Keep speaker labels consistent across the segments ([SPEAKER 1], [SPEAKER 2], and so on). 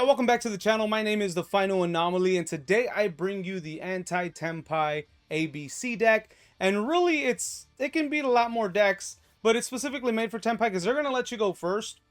[SPEAKER 1] y'all, welcome back to the channel. My name is the Final Anomaly, and today I bring you the anti-Tenpai ABC deck. And really, it can beat a lot more decks, but it's specifically made for Tenpai because they're going to let you go first,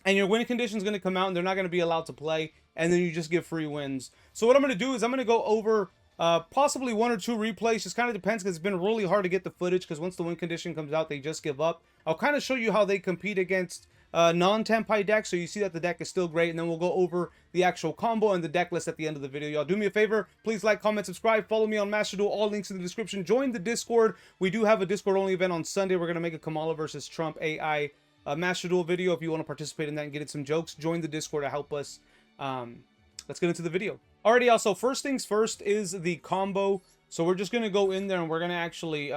[SPEAKER 1] and your win condition is going to come out, and they're not going to be allowed to play, and then you just get free wins. So what I'm going to do is I'm going to go over possibly one or two replays. Just kind of depends because it's been really hard to get the footage because once the win condition comes out, they just give up. I'll kind of show you how they compete against non-Tenpai deck, so you see that the deck is still great, and then we'll go over the actual combo and the deck list at the end of the video. Y'all do me a favor, please like, comment, subscribe, follow me on Master Duel, all links in the description. Join the Discord. We do have a Discord only event on Sunday. We're going to make a Kamala versus Trump AI Master Duel video. If you want to participate in that and get in some jokes, join the Discord to help us. Let's get into the video. Alrighty, y'all, so first things first is the combo. So we're just going to go in there and we're going to actually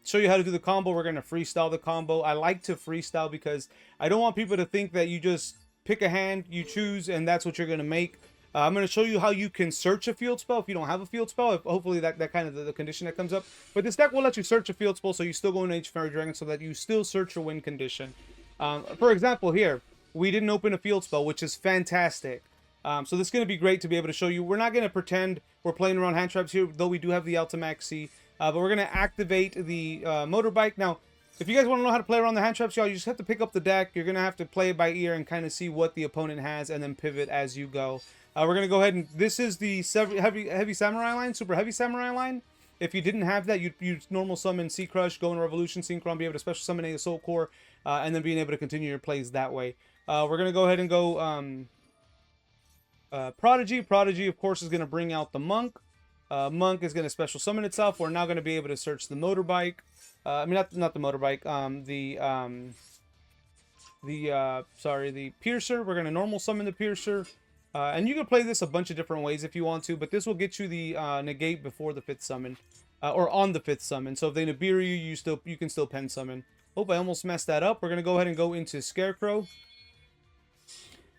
[SPEAKER 1] show you how to do the combo. We're going to freestyle the combo. I like to freestyle because I don't want people to think that you just pick a hand, you choose, and that's what you're going to make. I'm going to show you how you can search a field spell if you don't have a field spell. Hopefully that kind of the condition that comes up. But this deck will let you search a field spell, so you still go into Ancient Fairy Dragon so that you still search your win condition. For example, here, we didn't open a field spell, which is fantastic. So this is going to be great to be able to show you. We're not going to pretend we're playing around hand traps here, though we do have the Ultimaxi. But we're going to activate the motorbike. Now, if you guys want to know how to play around the hand traps, y'all, you just have to pick up the deck. You're going to have to play it by ear and kind of see what the opponent has and then pivot as you go. We're going to go ahead and this is the heavy samurai line, super heavy samurai line. If you didn't have that, you'd normal summon Sea Crush, go into Revolution Synchron, be able to special summon a Soul Core, and then being able to continue your plays that way. We're going to go ahead and go Prodigy. Prodigy, of course, is going to bring out the Monk. Monk is going to special summon itself. We're now going to be able to search the motorbike. I mean, not the motorbike. The Piercer. We're going to normal summon the Piercer. And you can play this a bunch of different ways if you want to, but this will get you the negate before the 5th summon, or on the 5th summon. So if they Nibiru you, you can still pen summon. Oh, I almost messed that up. We're going to go ahead and go into Scarecrow.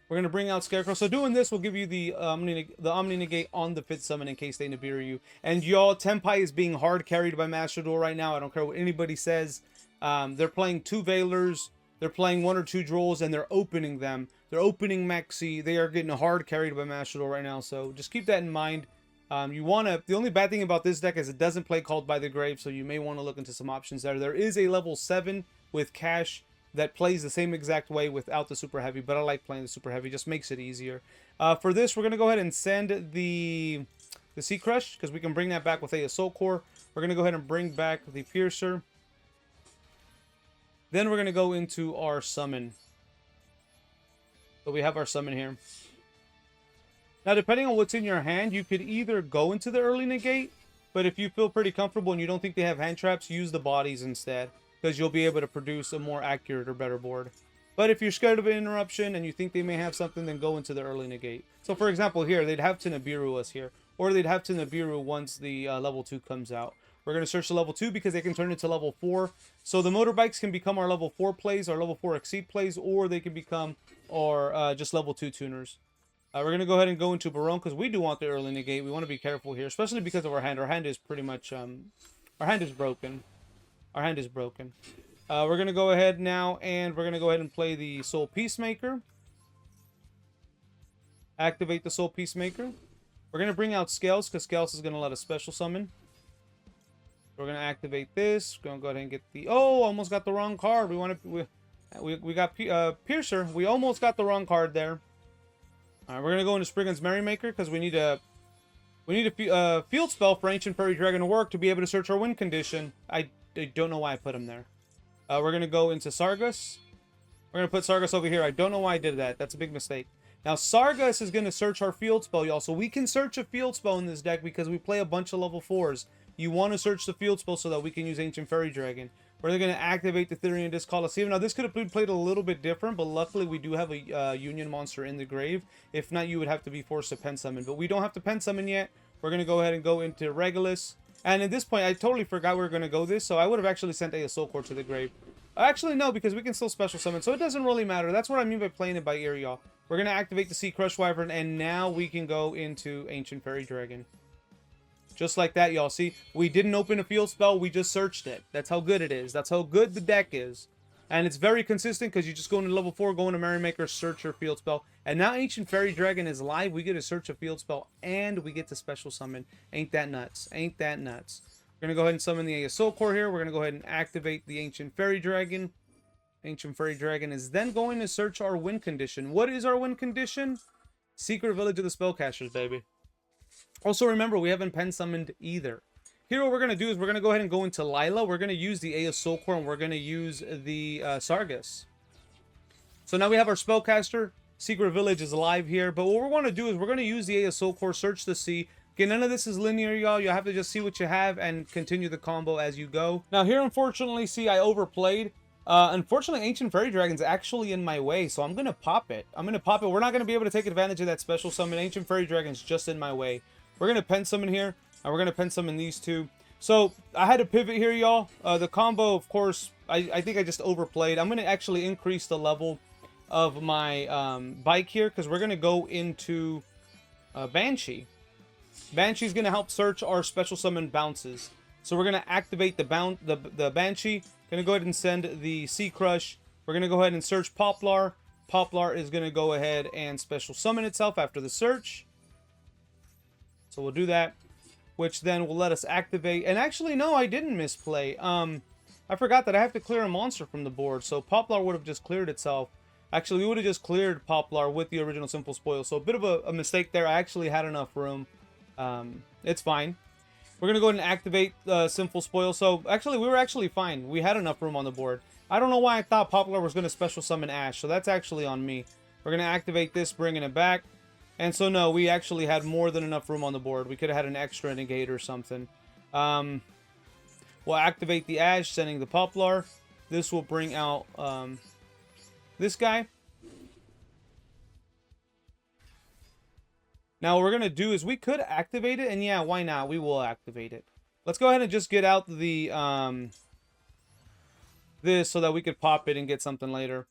[SPEAKER 1] We're going to bring out Scarecrow. So doing this will give you the Omni Negate on the 5th summon in case they Nibiru you. And y'all, Tenpai is being hard carried by Master Duel right now. I don't care what anybody says. They're playing 2 Veilers. They're playing 1 or 2 Drolls, and they're opening them. They're opening Mexi. They are getting hard carried by Master Duel right now. So just keep that in mind. The only bad thing about this deck is it doesn't play Called by the Grave, so you may want to look into some options there. There is a level 7 with Cash that plays the same exact way without the super heavy, but I like playing the super heavy. Just makes it easier. For this, we're going to go ahead and send the Sea Crush, because we can bring that back with a Soul Core. We're going to go ahead and bring back the Piercer. Then we're going to go into our summon. So we have our summon here. Now, depending on what's in your hand, you could either go into the early negate, but if you feel pretty comfortable and you don't think they have hand traps, use the bodies instead, because you'll be able to produce a more accurate or better board. But if you're scared of an interruption and you think they may have something, then go into the early negate. So for example here, they'd have to Nibiru us here, or they'd have to Nibiru once the level 2 comes out. We're going to search the level 2 because they can turn into level 4. So the motorbikes can become our level 4 plays, our level 4 exceed plays, or they can become our just level 2 tuners. We're going to go ahead and go into Barone because we do want the early negate. We want to be careful here, especially because of our hand. Our hand is pretty much, our hand is broken. Our hand is broken. We're going to go ahead now, and we're going to go ahead and play the Soul Peacemaker. Activate the Soul Peacemaker. We're going to bring out Scales, because Scales is going to let us special summon. We're going to activate this. We're going to go ahead and get the... Oh, almost got the wrong card. We got Piercer. We almost got the wrong card there. All right, we're going to go into Spriggan's Merrymaker, because we need a field spell for Ancient Fairy Dragon to work to be able to search our win condition. I don't know why I put him there. We're going to go into Sargus. We're going to put Sargus over here. I don't know why I did that. That's a big mistake. Now, Sargus is going to search our field spell, y'all. So we can search a field spell in this deck because we play a bunch of level 4s. You want to search the field spell so that we can use Ancient Fairy Dragon. We're going to activate the Therian Disc Coliseum. Now, this could have been played a little bit different, but luckily we do have a Union monster in the grave. If not, you would have to be forced to pen summon. But we don't have to pen summon yet. We're going to go ahead and go into Regulus. And at this point, I totally forgot we were going to go this, so I would have actually sent a Soul Core to the grave. Actually, no, because we can still special summon, so it doesn't really matter. That's what I mean by playing it by ear, y'all. We're going to activate the Sea Crush Wyvern, and now we can go into Ancient Fairy Dragon. Just like that, y'all. See, we didn't open a field spell, we just searched it. That's how good it is. That's how good the deck is. And it's very consistent because you just go into level 4, go into Merrymaker, search your field spell. And now Ancient Fairy Dragon is live. We get to search a field spell and we get to special summon. Ain't that nuts? Ain't that nuts? We're going to go ahead and summon the Soul Core here. We're going to go ahead and activate the Ancient Fairy Dragon. Ancient Fairy Dragon is then going to search our win condition. What is our win condition? Secret Village of the Spellcasters, baby. Also, remember, we haven't pen summoned either. Here, what we're going to do is we're going to go ahead and go into Lila. We're going to use the Soul Core, and we're going to use the Sargus. So now we have our Spellcaster. Secret Village is live here. But what we want to do is we're going to use the Soul Core, search the sea. Okay, none of this is linear, y'all. You'll have to just see what you have and continue the combo as you go. Now, here, unfortunately, see, I overplayed. Unfortunately, Ancient Fairy Dragon's actually in my way, so I'm going to pop it. I'm going to pop it. We're not going to be able to take advantage of that special summon. Ancient Fairy Dragon's just in my way. We're going to pen summon here. And we're going to pen summon these two. So, I had to pivot here, y'all. The combo, of course, I think I just overplayed. I'm going to actually increase the level of my bike here. Because we're going to go into Banshee. Banshee's going to help search our special summon bounces. So, we're going to activate the Banshee. Going to go ahead and send the Sea Crush. We're going to go ahead and search Poplar. Poplar is going to go ahead and special summon itself after the search. So, we'll do that, which then will let us activate. And actually, no, I didn't misplay. I forgot that I have to clear a monster from the board. So Poplar would have just cleared itself. Actually, we would have just cleared Poplar with the original Simple Spoil. So a bit of a mistake there. I actually had enough room. It's fine. We're going to go ahead and activate Simple Spoil. So actually, we were actually fine. We had enough room on the board. I don't know why I thought Poplar was going to special summon Ash. So that's actually on me. We're going to activate this, bringing it back. And so, no, we actually had more than enough room on the board. We could have had an extra negate or something. We'll activate the Ash, sending the Poplar. This will bring out this guy. Now, what we're going to do is we could activate it. And yeah, why not? We will activate it. Let's go ahead and just get out the this so that we could pop it and get something later.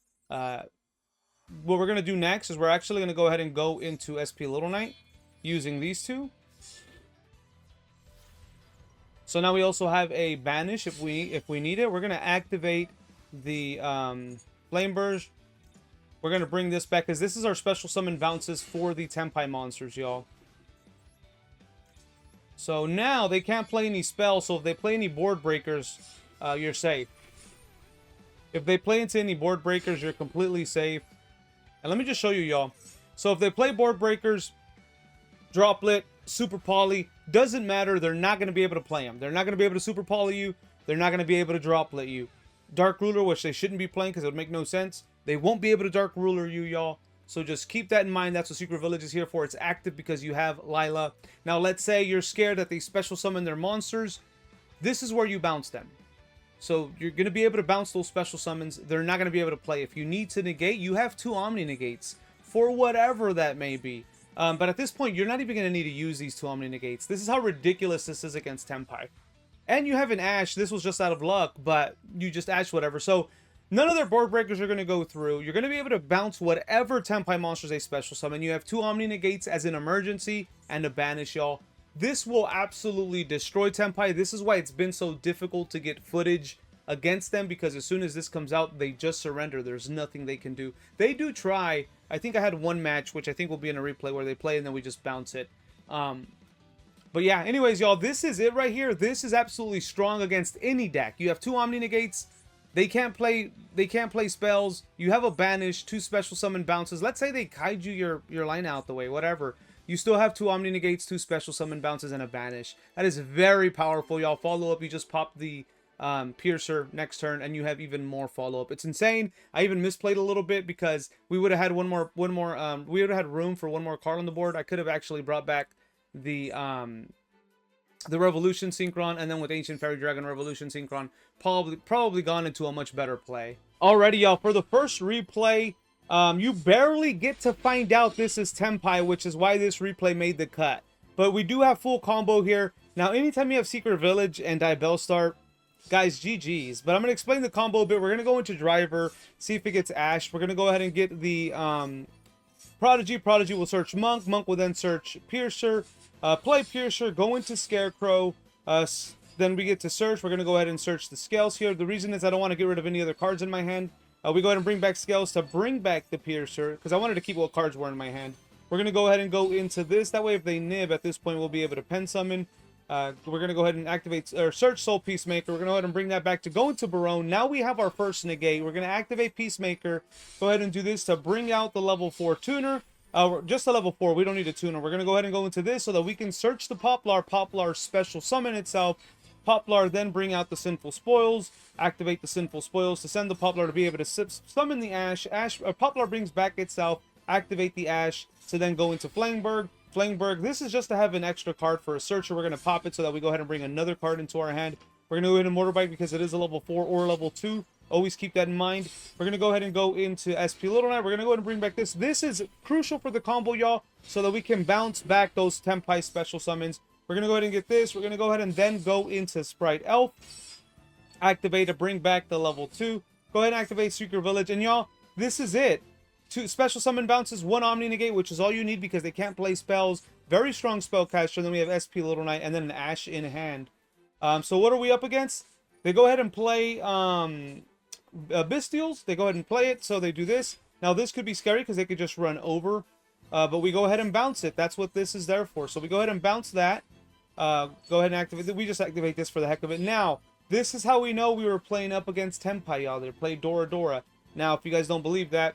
[SPEAKER 1] What we're going to do next is we're actually going to go ahead and go into SP Little Knight using these two. So now we also have a Banish if we need it. We're going to activate the Flame Burst. We're going to bring this back because this is our special summon bounces for the Tenpai monsters, y'all. So now they can't play any spells. So if they play any board breakers, you're safe. If they play into any board breakers, you're completely safe. And let me just show you, y'all. So if they play board breakers, Droplet, Super Poly, doesn't matter. They're not going to be able to play them. They're not going to be able to Super Poly you. They're not going to be able to Droplet you. Dark Ruler, which they shouldn't be playing because it would make no sense. They won't be able to Dark Ruler you, y'all. So just keep that in mind. That's what Secret Village is here for. It's active because you have Lila. Now, let's say you're scared that they special summon their monsters. This is where you bounce them. So you're going to be able to bounce those special summons. They're not going to be able to play. If you need to negate, you have 2 Omni Negates for whatever that may be. But at this point, you're not even going to need to use these 2 Omni Negates. This is how ridiculous this is against Tenpai. And you have an Ash. This was just out of luck, but you just Ash whatever. So none of their board breakers are going to go through. You're going to be able to bounce whatever Tenpai monsters they special summon. You have 2 Omni Negates as an emergency and a Banish, y'all. This will absolutely destroy Tenpai. This is why it's been so difficult to get footage against them, because as soon as this comes out, they just surrender. There's nothing they can do. They do try. I think I had one match, which I think will be in a replay, where they play and then we just bounce it. But yeah, anyways, y'all, this is it right here. This is absolutely strong against any deck. You have 2 Omni Negates. They can't play spells. You have a Banish, 2 special summon bounces. Let's say they kaiju your line out the way, whatever. You still have 2 Omni Negates, 2 special summon bounces, and a Banish. That is very powerful, y'all. Follow up, you just pop the Piercer next turn, and you have even more follow up. It's insane. I even misplayed a little bit because we would have had we would have had room for one more card on the board. I could have actually brought back the Revolution Synchron, and then with Ancient Fairy Dragon Revolution Synchron, probably gone into a much better play. Alrighty, y'all, for the first replay, you barely get to find out this is Tenpai, which is why this replay made the cut. But we do have full combo here. Now, anytime you have Secret Village and Bellstar, guys, GG's. But I'm going to explain the combo a bit. We're going to go into Driver, see if it gets Ash. We're going to go ahead and get the Prodigy. Prodigy will search Monk. Monk will then search Piercer. Play Piercer, go into Scarecrow. Then we get to search. We're going to go ahead and search the scales here. The reason is I don't want to get rid of any other cards in my hand. We go ahead and bring back scales to bring back the piercer, because I wanted to keep what cards were in my hand. We're going to go ahead and go into this. That way, if they nib at this point, we'll be able to pen summon. We're going to go ahead and activate or search Soul Peacemaker. We're going to go ahead and bring that back to go into Barone. Now we have our first negate. We're going to activate Peacemaker. Go ahead and do this to bring out the level 4 tuner. Just a level 4. We don't need a tuner. We're going to go ahead and go into this so that we can search the Poplar. Poplar special summon itself. Poplar then bring out the Sinful Spoils. Activate the Sinful Spoils to send the Poplar to be able to summon the Ash. Poplar brings back itself. Activate the Ash to then go into Flangberg. Flangberg, this is just to have an extra card for a searcher. We're going to pop it so that we go ahead and bring another card into our hand. We're going to go ahead and Motorbike because it is a level 4 or level 2. Always keep that in mind. We're going to go ahead and go into SP Little Knight. We're going to go ahead and bring back this. This is crucial for the combo, y'all, so that we can bounce back those Tenpai special summons. We're going to go ahead and get this. We're going to go ahead and then go into Sprite Elf. Activate to bring back the level 2. Go ahead and activate Secret Village. And y'all, this is it. 2 special summon bounces, 1 Omni Negate, which is all you need because they can't play spells. Very strong spellcaster. Then we have SP Little Knight and then an Ash in hand. So what are we up against? They go ahead and play Bestials. They go ahead and play it. So they do this. Now this could be scary because they could just run over. But we go ahead and bounce it. That's what this is there for. So we go ahead and bounce that. Go ahead and activate it. We just activate this for the heck of it. Now, this is how we know we were playing up against Tenpai, y'all. They played Dora Dora. Now, if you guys don't believe that,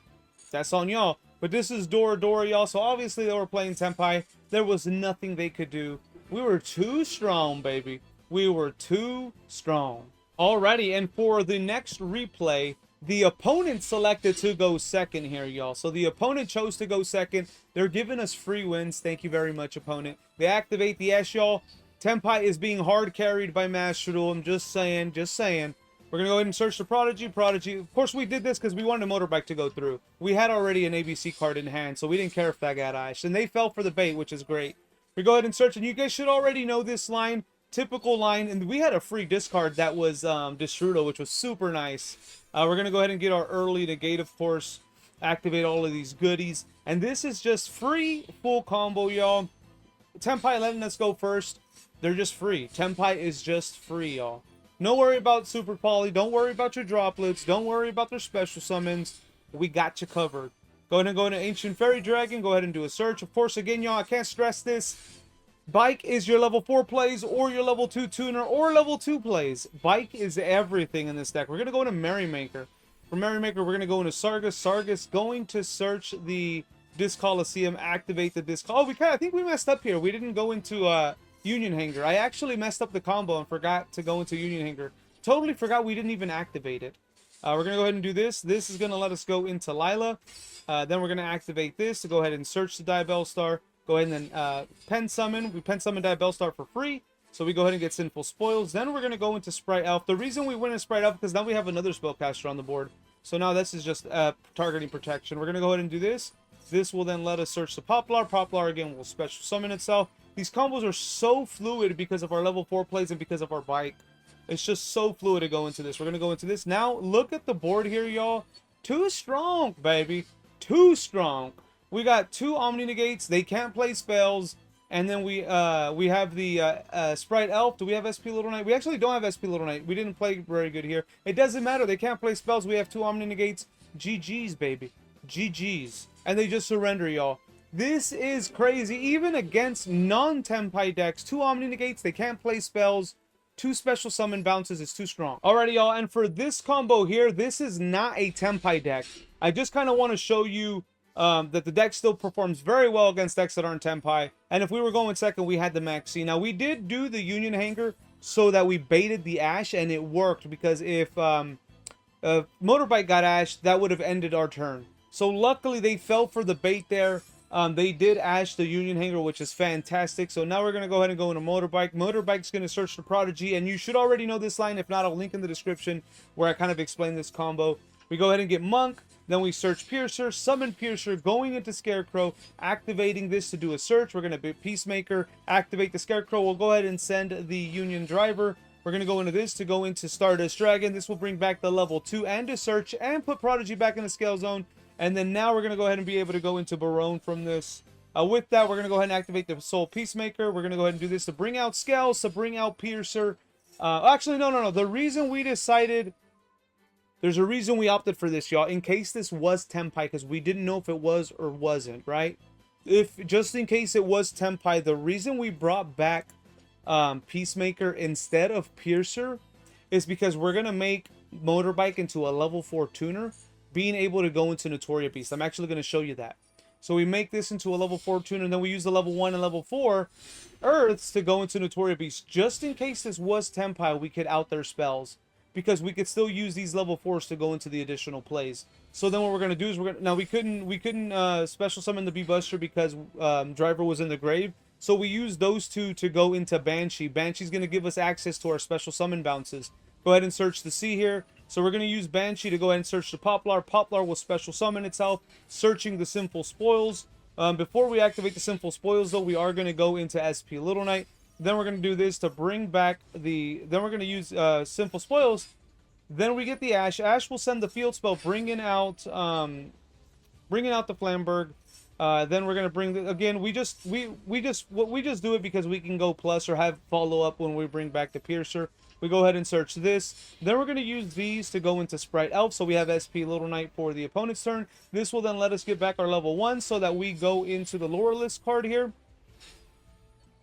[SPEAKER 1] that's on y'all. But this is Dora Dora, y'all. So obviously they were playing Tenpai. There was nothing they could do. We were too strong, baby. We were too strong. Alrighty, and for the next replay, the opponent selected to go second here, y'all. So the opponent chose to go second. They're giving us free wins. Thank you very much, opponent. They activate the Ash, y'all. Tenpai is being hard carried by Master Duel. I'm just saying, just saying. We're going to go ahead and search the Prodigy. Prodigy, of course, we did this because we wanted a Motorbike to go through. We had already an ABC card in hand, so we didn't care if that got Ash. And they fell for the bait, which is great. We go ahead and search, and you guys should already know this line. Typical line, and we had a free discard that was Destrudo, which was super nice. We're going to go ahead and get our early negate, of course. Activate all of these goodies. And this is just free full combo, y'all. Tenpai letting us go first. They're just free. Tenpai is just free, y'all. No worry about Super Poly. Don't worry about your droplets. Don't worry about their special summons. We got you covered. Go ahead and go into Ancient Fairy Dragon. Go ahead and do a search. Of course, again, y'all, I can't stress this. Bike is your level 4 plays or your level 2 tuner or level 2 plays. Bike is everything in this deck. We're going to go into Merrymaker. For Merrymaker, we're going to go into Sargus. Sargus going to search the Disc Coliseum, activate the Disc. Oh, I think we messed up here. We didn't go into Union Hanger. I actually messed up the combo and forgot to go into Union Hanger. Totally forgot we didn't even activate it. We're going to go ahead and do this. This is going to let us go into Lila. Then we're going to activate this to go ahead and search the Diabell Star. Go ahead and then pen summon. We pen summon Diabell Star for free. So we go ahead and get Sinful Spoils. Then we're going to go into Sprite Elf. The reason we went in Sprite Elf because now we have another spellcaster on the board. So now this is just targeting protection. We're going to go ahead and do this. This will then let us search the Poplar. Poplar again will special summon itself. These combos are so fluid because of our level 4 plays and because of our bike. It's just so fluid to go into this. We're going to go into this. Now, look at the board here, y'all. Too strong, baby. Too strong. We got 2 Omni Negates. They can't play spells. And then we have the Sprite Elf. Do we have SP Little Knight? We actually don't have SP Little Knight. We didn't play very good here. It doesn't matter. They can't play spells. We have 2 Omni Negates. GG's, baby. GG's. And they just surrender, y'all. This is crazy. Even against non-Tenpai decks, 2 Omni Negates, they can't play spells. 2 special summon bounces is too strong. Alrighty, y'all, and for this combo here, this is not a Tenpai deck. I just kind of want to show you that the deck still performs very well against decks that aren't Tenpai. And if we were going second, we had the Maxi. Now, we did do the Union Hanger so that we baited the Ash, and it worked, because if Motorbike got Ash, that would have ended our turn. So luckily, they fell for the bait there. They did Ash the Union Hanger, which is fantastic. So now we're going to go ahead and go into Motorbike. Motorbike's going to search the Prodigy, and you should already know this line. If not, I'll link in the description where I kind of explain this combo. We go ahead and get Monk. Then we search Piercer, summon Piercer, going into Scarecrow, activating this to do a search. We're going to be Peacemaker, activate the Scarecrow. We'll go ahead and send the Union Driver. We're going to go into this to go into Stardust Dragon. This will bring back the level 2 and a search and put Prodigy back in the Scale Zone. And then now we're going to go ahead and be able to go into Barone from this. With that, we're going to go ahead and activate the Soul Peacemaker. We're going to go ahead and do this to bring out Scales, to bring out Piercer. Actually, no. The reason we decided, there's a reason we opted for this, y'all. In case this was Tenpai, because we didn't know if it was or wasn't, right? If just in case it was Tenpai, the reason we brought back Peacemaker instead of Piercer is because we're gonna make Motorbike into a level 4 tuner, being able to go into Notoria Beast. I'm actually gonna show you that. So we make this into a level 4 tuner, and then we use the level 1 and level 4 Earths to go into Notoria Beast. Just in case this was Tenpai, we could out their spells, because we could still use these level 4s to go into the additional plays. So then what we're gonna do is now we couldn't special summon the B-Buster because Driver was in the grave. So we used those two to go into Banshee. Banshee's gonna give us access to our special summon bounces. Go ahead and search the C here. So we're going to use Banshee to go ahead and search the Poplar. Poplar will special summon itself, searching the Sinful Spoils. Before we activate the Sinful Spoils, though, we are going to go into SP Little Knight. Then we're going to do this to bring back the... Then we're going to use Sinful Spoils. Then we get the Ash. Ash will send the field spell, bringing out the Flamberg. Then we're gonna bring the, again. We just do it because we can go plus or have follow up when we bring back the Piercer. We go ahead and search this. Then we're going to use these to go into Sprite Elf. So we have SP Little Knight for the opponent's turn. This will then let us get back our level 1 so that we go into the lore list card here.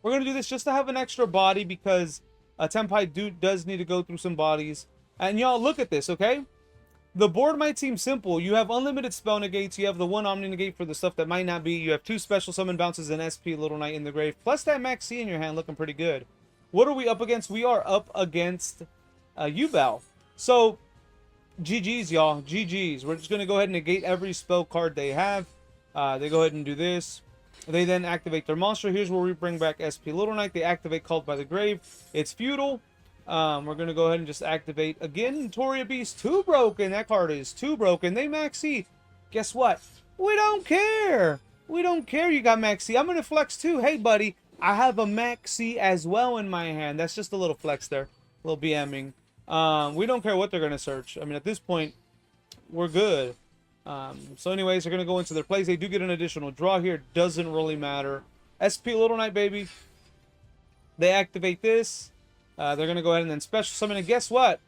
[SPEAKER 1] We're going to do this just to have an extra body because Tenpai does need to go through some bodies. And y'all, look at this, okay? The board might seem simple. You have unlimited spell negates. You have the 1 Omni negate for the stuff that might not be. You have 2 special summon bounces and SP Little Knight in the grave. Plus that Max C in your hand looking pretty good. What are we up against? We are up against Yall. So, GG's, y'all. GG's. We're just going to go ahead and negate every spell card they have. They go ahead and do this. They then activate their monster. Here's where we bring back SP Little Knight. They activate Called by the Grave. It's futile. We're going to go ahead and just activate again. Notoria Beast, too broken. That card is too broken. They Max C. Guess what? We don't care. We don't care you got Max C. I'm going to flex too. Hey, buddy. I have a Max C as well in my hand. That's just a little flex there. A little BMing. We don't care what they're going to search. I mean, at this point, we're good. So anyways, they're going to go into their plays. They do get an additional draw here. Doesn't really matter. SP Little Knight, baby. They activate this. They're going to go ahead and then special summon. And guess what?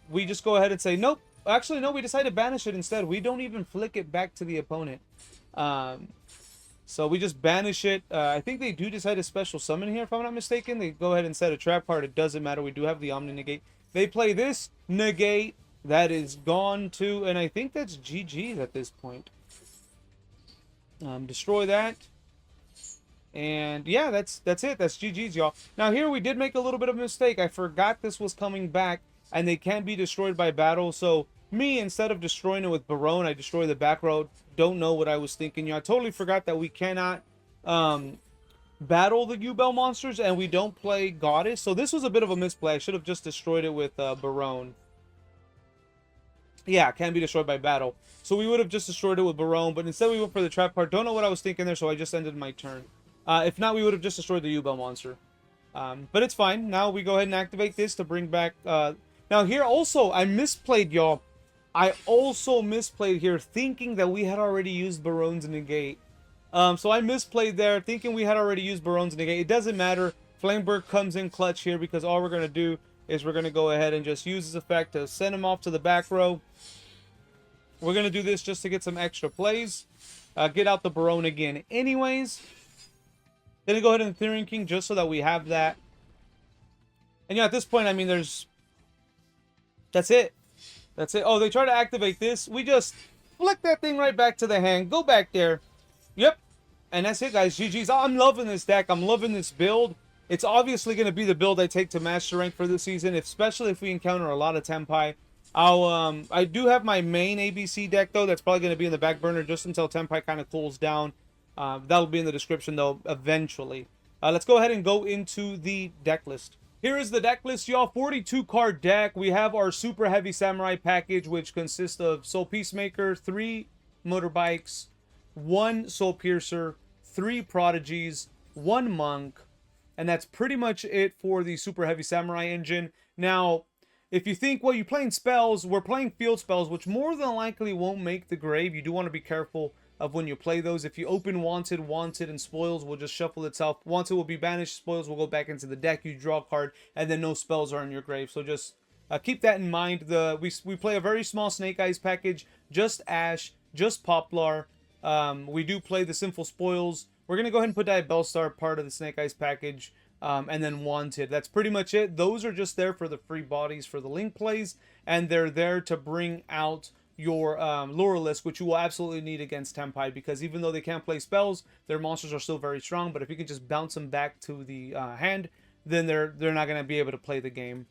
[SPEAKER 1] We just go ahead and say, nope. Actually, no, we decide to banish it instead. We don't even flick it back to the opponent. So we just banish it. I think they do decide to special summon here, if I'm not mistaken. They go ahead and set a trap card. It doesn't matter. We do have the Omni negate. They play this negate. That is gone too. And I think that's GG's at this point. Destroy that. And yeah, that's it. That's GG's, y'all. Now here we did make a little bit of a mistake. I forgot this was coming back. And they can't be destroyed by battle. So me, instead of destroying it with Barone, I destroy the back road. Don't know what I was thinking. You know, I totally forgot that we cannot battle the Yall monsters, and we don't play Goddess. So this was a bit of a misplay. I should have just destroyed it with Barone. Yeah, can be destroyed by battle. So we would have just destroyed it with Barone, but instead we went for the trap card. Don't know what I was thinking there, so I just ended my turn. If not, we would have just destroyed the Yall monster. But it's fine. Now we go ahead and activate this to bring back... Now here also, I misplayed, y'all. I also misplayed here, thinking that we had already used Barone's negate. So I misplayed there, thinking we had already used Barone's negate. It doesn't matter. Flameberg comes in clutch here because all we're going to do is we're going to go ahead and just use this effect to send him off to the back row. We're going to do this just to get some extra plays. Get out the Barone again anyways. Then go ahead and Ethereum King just so that we have that. And yeah, at this point, I mean, that's it. That's it. Oh, they try to activate this. We just flick that thing right back to the hand. Go back there. Yep. And that's it, guys. GG's. I'm loving this deck. I'm loving this build. It's obviously going to be the build I take to Master Rank for this season, especially if we encounter a lot of Tenpai. I do have my main ABC deck, though. That's probably going to be in the back burner just until Tenpai kind of cools down. That'll be in the description, though, eventually. Let's go ahead and go into the deck list. Here is the deck list, y'all. 42 card deck. We have our super heavy samurai package, which consists of Soul Peacemaker, 3 motorbikes, 1 Soul Piercer, 3 prodigies, 1 monk, and that's pretty much it for the super heavy samurai engine. Now, if you think, well, you're playing spells, we're playing field spells, which more than likely won't make the grave. You do want to be careful of when you play those. If you open Wanted, Wanted and Spoils will just shuffle itself. Wanted will be banished, Spoils will go back into the deck, you draw a card, and then no spells are in your grave. So just keep that in mind. We play a very small Snake Eyes package, just Ash, just Poplar. We do play the Sinful Spoils. We're going to go ahead and put that Bellstar part of the Snake Eyes package, and then Wanted. That's pretty much it. Those are just there for the free bodies for the link plays, and they're there to bring out your Lurelist, which you will absolutely need against Tenpai, because even though they can't play spells, their monsters are still very strong. But if you can just bounce them back to the hand, then they're not going to be able to play the game.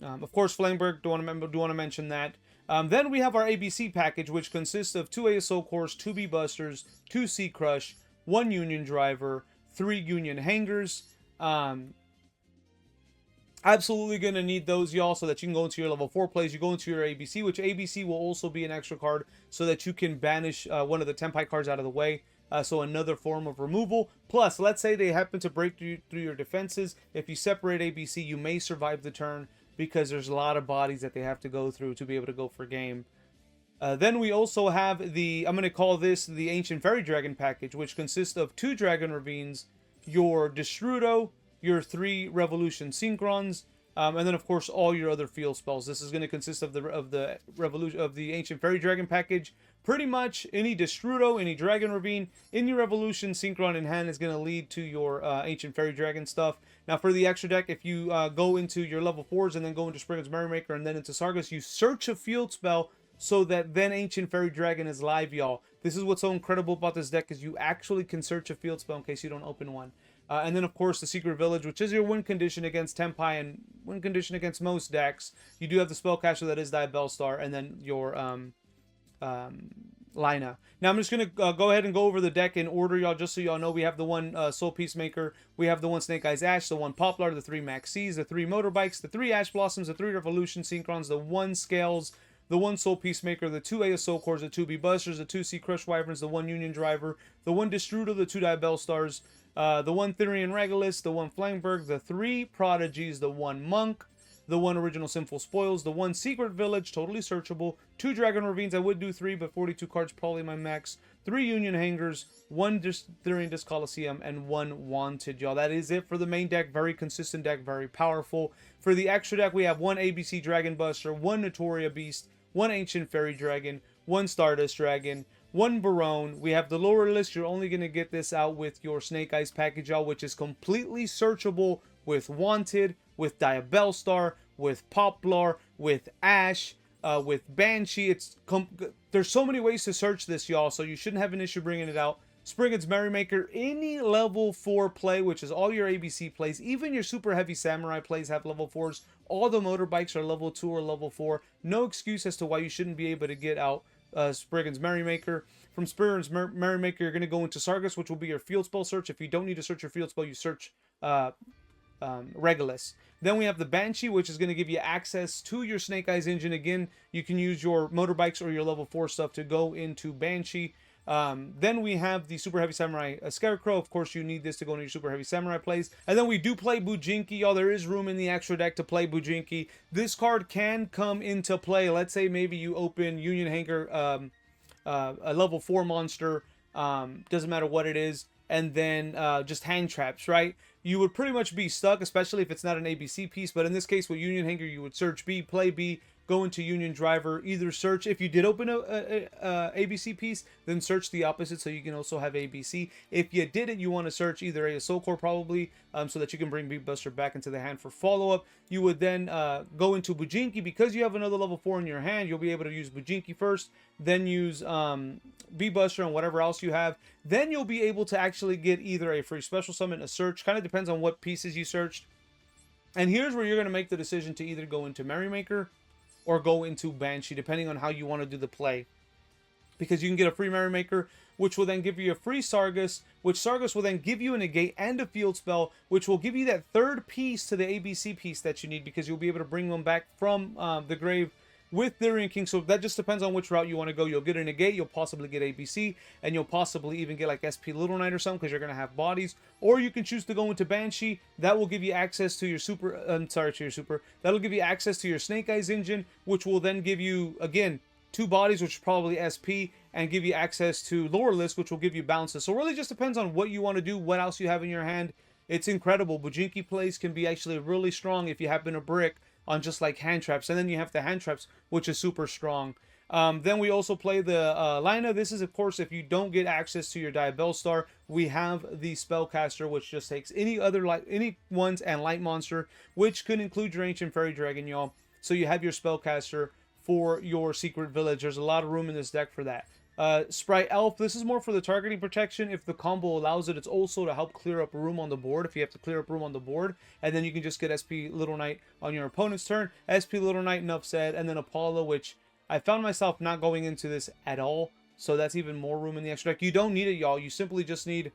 [SPEAKER 1] Of course, Flameberg, do want to mention that. Then we have our ABC package, which consists of 2 ASO cores, 2 B Busters, 2 C Crush, 1 Union Driver, 3 Union Hangers. Absolutely going to need those, y'all, so that you can go into your level 4 plays. You go into your ABC, which ABC will also be an extra card so that you can banish one of the Tenpai cards out of the way. So another form of removal. Plus, let's say they happen to break through your defenses. If you separate ABC, you may survive the turn, because there's a lot of bodies that they have to go through to be able to go for game. Then we also have I'm going to call this the Ancient Fairy Dragon package, which consists of 2 Dragon Ravines, your Destrudo, your 3 Revolution Synchrons, and then of course all your other field spells. This is going to consist of the Ancient Fairy Dragon package. Pretty much any Destrudo, any Dragon Ravine, any Revolution Synchron in hand is going to lead to your Ancient Fairy Dragon stuff. Now for the extra deck, if you go into your level 4s and then go into Spriggan's Merrymaker and then into Sargus, you search a field spell so that then Ancient Fairy Dragon is live, y'all. This is what's so incredible about this deck, is you actually can search a field spell in case you don't open one. And then, of course, the Secret Village, which is your win condition against Tenpai and win condition against most decks. You do have the Spellcaster that is Bellstar, and then your Lina. Now, I'm just going to go ahead and go over the deck in order, y'all, just so y'all know. We have the 1 Soul Peacemaker, we have the 1 Snake Eyes Ash, the 1 Poplar, the 3 Maxis, the 3 Motorbikes, the 3 Ash Blossoms, the 3 Revolution Synchrons, the 1 Scales, the 1 Soul Peacemaker, the 2 ASO Cores, the 2 B Busters, the 2 C Crush Wyverns, the 1 Union Driver, the 1 Destrudo, the 2 Bellstars, the 1 Therian Regulus, the 1 Flameberg, the 3 Prodigies, the 1 Monk, the 1 Original Sinful Spoils, the 1 Secret Village, totally searchable, 2 Dragon Ravines, I would do 3, but 42 cards probably my max, 3 Union Hangers, 1 Therian Disc Coliseum, and 1 Wanted, y'all. That is it for the main deck. Very consistent deck, very powerful. For the extra deck, we have 1 ABC Dragon Buster, 1 Notoria Beast, 1 Ancient Fairy Dragon, 1 Stardust Dragon, 1 Barone. We have the lower list. You're only going to get this out with your Snake Eyes package, y'all, which is completely searchable with Wanted, with Bellstar, with Poplar, with Ash, with Banshee. There's so many ways to search this, y'all, so you shouldn't have an issue bringing it out. Spriggan's Merrymaker, any level 4 play, which is all your ABC plays, even your Super Heavy Samurai plays have level 4s. All the motorbikes are level 2 or level 4. No excuse as to why you shouldn't be able to get out Spriggan's Merrymaker. From Spriggan's Merrymaker, you're going to go into Sargus, which will be your field spell search. If you don't need to search your field spell, you search Regulus. Then we have the Banshee, which is going to give you access to your Snake Eyes engine. Again, you can use your motorbikes or your level 4 stuff to go into Banshee. Then we have the Super Heavy Samurai Scarecrow. Of course, you need this to go into your Super Heavy Samurai plays. And then we do play Bujinki, y'all. There is room in the extra deck to play Bujinki. This card can come into play. Let's say maybe you open Union Hanger, a level 4 monster, doesn't matter what it is, and then just hand traps, right? You would pretty much be stuck, especially if it's not an ABC piece. But in this case, with Union Hanger, you would search B, play B, go into Union Driver, either search, if you did open a ABC piece, then search the opposite so you can also have ABC. If you didn't, you want to search either a Soul Core probably, so that you can bring Beat Buster back into the hand for follow-up. You would then go into Bujinki. Because you have another level 4 in your hand, you'll be able to use Bujinki first, then use Beat Buster and whatever else you have. Then you'll be able to actually get either a free special summon, a search, kind of depends on what pieces you searched. And here's where you're going to make the decision to either go into Merrymaker or go into Banshee, depending on how you want to do the play. Because you can get a free Merrymaker, which will then give you a free Sargus, which Sargus will then give you a negate and a field spell, which will give you that third piece to the ABC piece that you need, because you'll be able to bring them back from the grave with Therian King. So that just depends on which route you want to go. You'll get a negate, you'll possibly get ABC, and you'll possibly even get like SP Little Knight or something, because you're going to have bodies. Or you can choose to go into Banshee. That will give you access to your that'll give you access to your Snake Eyes engine, which will then give you, again, 2 bodies, which is probably SP, and give you access to lower list, which will give you bounces. So it really just depends on what you want to do, what else you have in your hand. It's incredible. Bujinki plays can be actually really strong if you happen to brick on just like hand traps. And then you have the hand traps, which is super strong. Then we also play the Lina. This is, of course, if you don't get access to your Diabell Star, we have the Spellcaster, which just takes any ones and Light Monster, which could include your Ancient Fairy Dragon, y'all. So you have your Spellcaster for your Secret Village. There's a lot of room in this deck for that. Sprite Elf, this is more for the targeting protection. If the combo allows it, it's also to help clear up room on the board if you have to clear up room on the board. And then you can just get SP Little Knight on your opponent's turn. SP Little Knight, enough said. And then Apollo, which I found myself not going into this at all. So that's even more room in the extra deck. You don't need it, y'all. You simply just need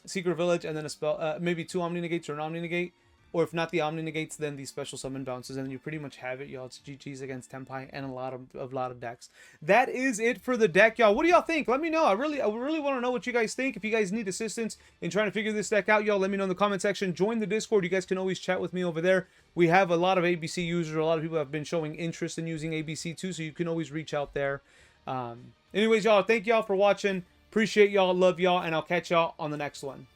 [SPEAKER 1] Secret Village and then a spell, maybe 2 Omni Negates or an Omni Negate. Or if not the Omni Negates, then the special summon bounces, and you pretty much have it, y'all. It's GG's against Tenpai and a lot of decks. That is it for the deck, y'all. What do y'all think? Let me know. I really want to know what you guys think. If you guys need assistance in trying to figure this deck out, y'all, let me know in the comment section. Join the Discord. You guys can always chat with me over there. We have a lot of ABC users. A lot of people have been showing interest in using ABC too, so you can always reach out there. Anyways, y'all, thank y'all for watching. Appreciate y'all. Love y'all, and I'll catch y'all on the next one.